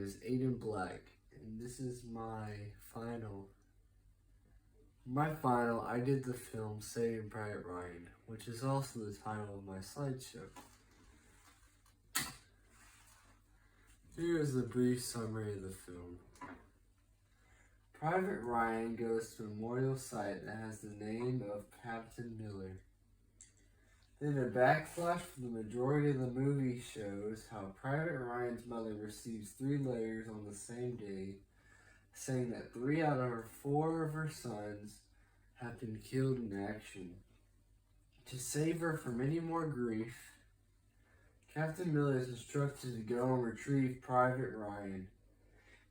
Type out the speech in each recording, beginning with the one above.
is Aiden Black, and this is my final. I did the film Saving Private Ryan, which is also the title of my slideshow. Here is a brief summary of the film. Private Ryan goes to a memorial site that has the name of Captain Miller. Then a backflash for the majority of the movie shows how Private Ryan's mother receives 3 letters on the same day, saying that 3 out of 4 of her sons have been killed in action. To save her from any more grief, Captain Miller is instructed to go and retrieve Private Ryan.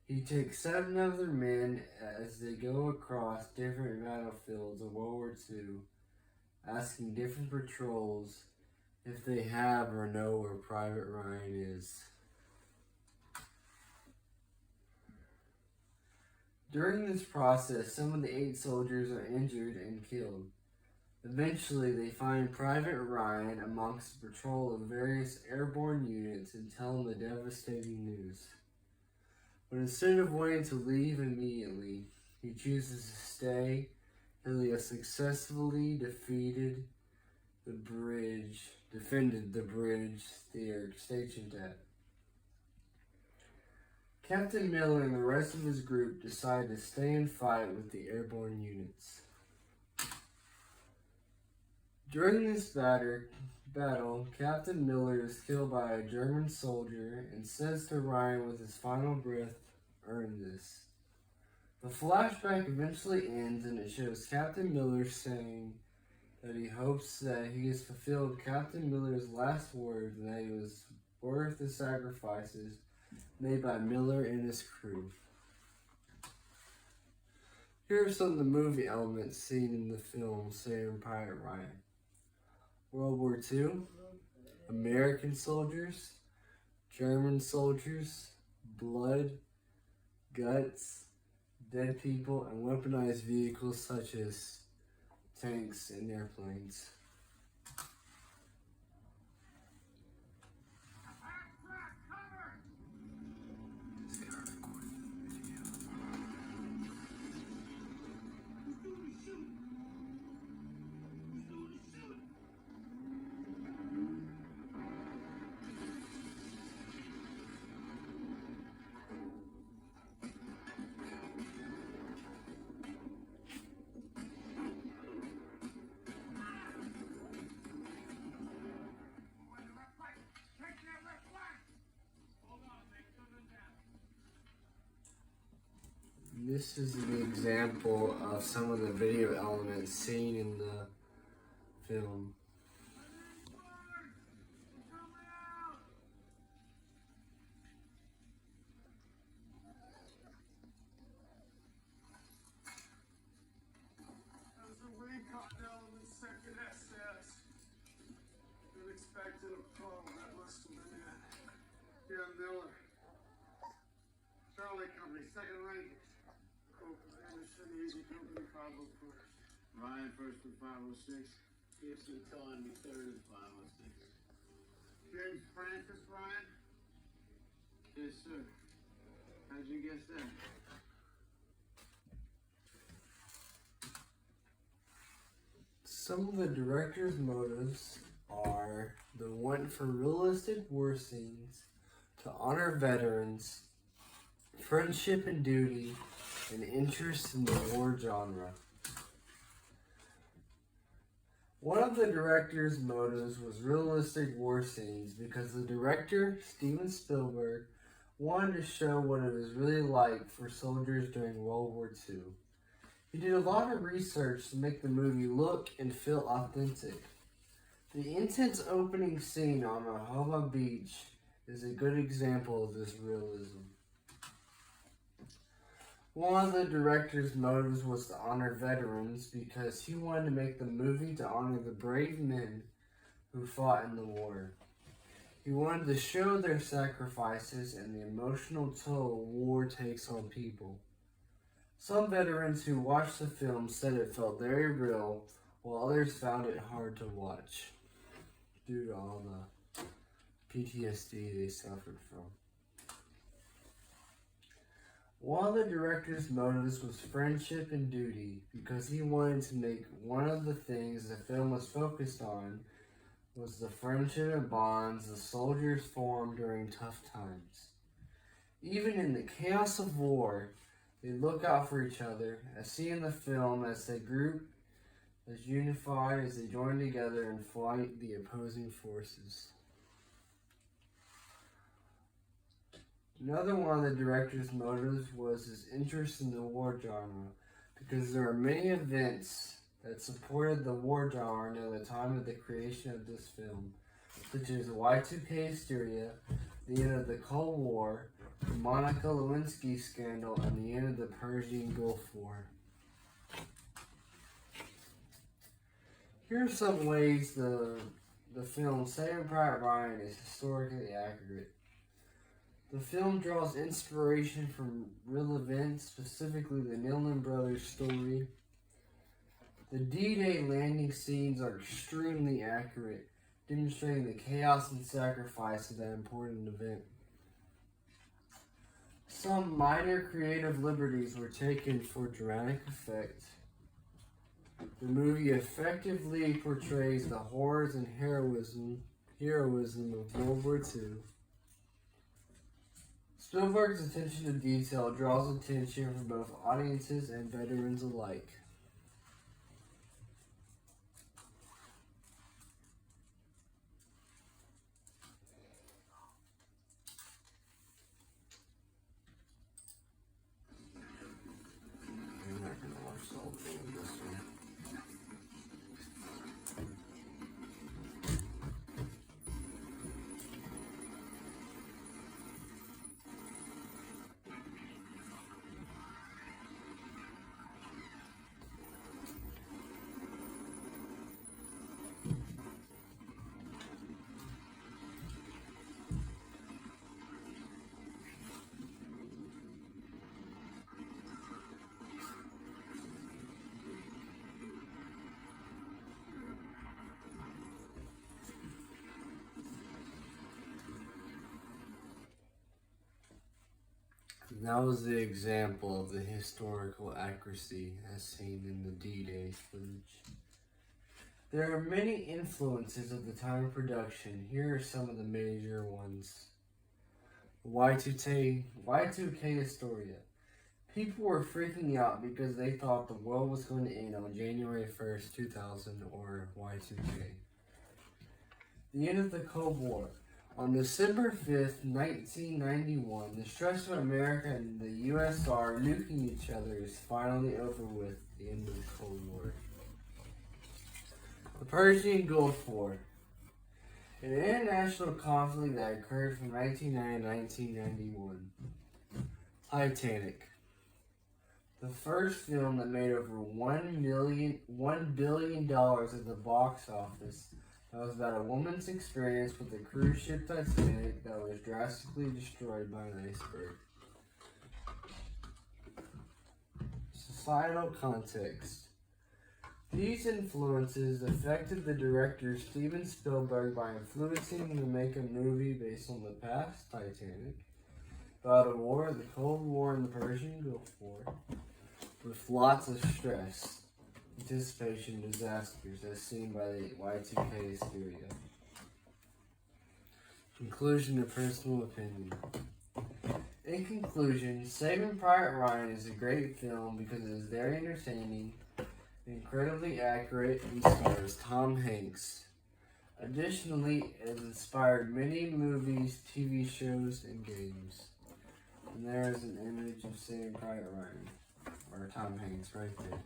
He takes 7 other men as they go across different battlefields of World War II, asking different patrols if they have or know where Private Ryan is. During this process, some of the 8 soldiers are injured and killed. Eventually, they find Private Ryan amongst the patrol of various airborne units and tell him the devastating news. But instead of wanting to leave immediately, he chooses to stay until he has successfully defended the bridge they are stationed at. Captain Miller and the rest of his group decide to stay and fight with the airborne units. During this battle, Captain Miller is killed by a German soldier and says to Ryan with his final breath, "Earn this." The flashback eventually ends and it shows Captain Miller saying that he hopes that he has fulfilled Captain Miller's last words and that he was worth the sacrifices made by Miller and his crew. Here are some of the movie elements seen in the film Saving Private Ryan. World War II, American soldiers, German soldiers, blood, guts, dead people, and weaponized vehicles such as tanks and airplanes. This is an example of some of the video elements seen in the film. There's a recon element second SS. Been expecting a call. That must have been it. Yeah, Miller. Charlie Company, second Rangers. Anderson, Easy Company, 501st. Ryan first with 506. Gibson telling me third and 506. James Francis, Ryan. Yes, sir. How'd you guess that? Some of the director's motives are the want for realistic war scenes, to honor veterans, friendship and duty, and interest in the war genre. One of the director's motives was realistic war scenes because the director, Steven Spielberg, wanted to show what it was really like for soldiers during World War II. He did a lot of research to make the movie look and feel authentic. The intense opening scene on Rehoboth Beach is a good example of this realism. One of the director's motives was to honor veterans because he wanted to make the movie to honor the brave men who fought in the war. He wanted to show their sacrifices and the emotional toll war takes on people. Some veterans who watched the film said it felt very real, while others found it hard to watch due to all the PTSD they suffered from. One of the director's motives was friendship and duty, because he wanted to make one of the things the film was focused on was the friendship and bonds the soldiers formed during tough times. Even in the chaos of war, they look out for each other, as seen in the film, as they group as unified as they join together and fight the opposing forces. Another one of the director's motives was his interest in the war genre, because there are many events that supported the war genre at the time of the creation of this film, such as Y2K hysteria, the end of the Cold War, the Monica Lewinsky scandal, and the end of the Persian Gulf War. Here are some ways the film Saving Private Ryan is historically accurate. The film draws inspiration from real events, specifically the Nillan brothers' story. The D-Day landing scenes are extremely accurate, demonstrating the chaos and sacrifice of that important event. Some minor creative liberties were taken for dramatic effect. The movie effectively portrays the horrors and heroism of World War II. Spielberg's attention to detail draws attention from both audiences and veterans alike. I'm not gonna watch the whole thing with this one. That was the example of the historical accuracy as seen in the D-Day footage. There are many influences of the time of production. Here are some of the major ones. Y2K hysteria. People were freaking out because they thought the world was going to end on January 1st, 2000, or Y2K. The end of the Cold War. On December 5th, 1991, the stress of America and the USSR nuking each other is finally over with, the end of the Cold War. The Persian Gulf War. An international conflict that occurred from 1990 to 1991. Titanic. The first film that made over $1 billion at the box office. That was about a woman's experience with the cruise ship Titanic that was drastically destroyed by an iceberg. Societal context. These influences affected the director Steven Spielberg by influencing him to make a movie based on the past Titanic, about a war, the Cold War, and the Persian Gulf War, with lots of stress, anticipation, disasters, as seen by the Y2K hysteria. Conclusion and personal opinion. In conclusion, Saving Private Ryan is a great film because it is very entertaining, incredibly accurate, and stars Tom Hanks. Additionally, it has inspired many movies, TV shows, and games. And there is an image of Saving Private Ryan, or Tom Hanks right there.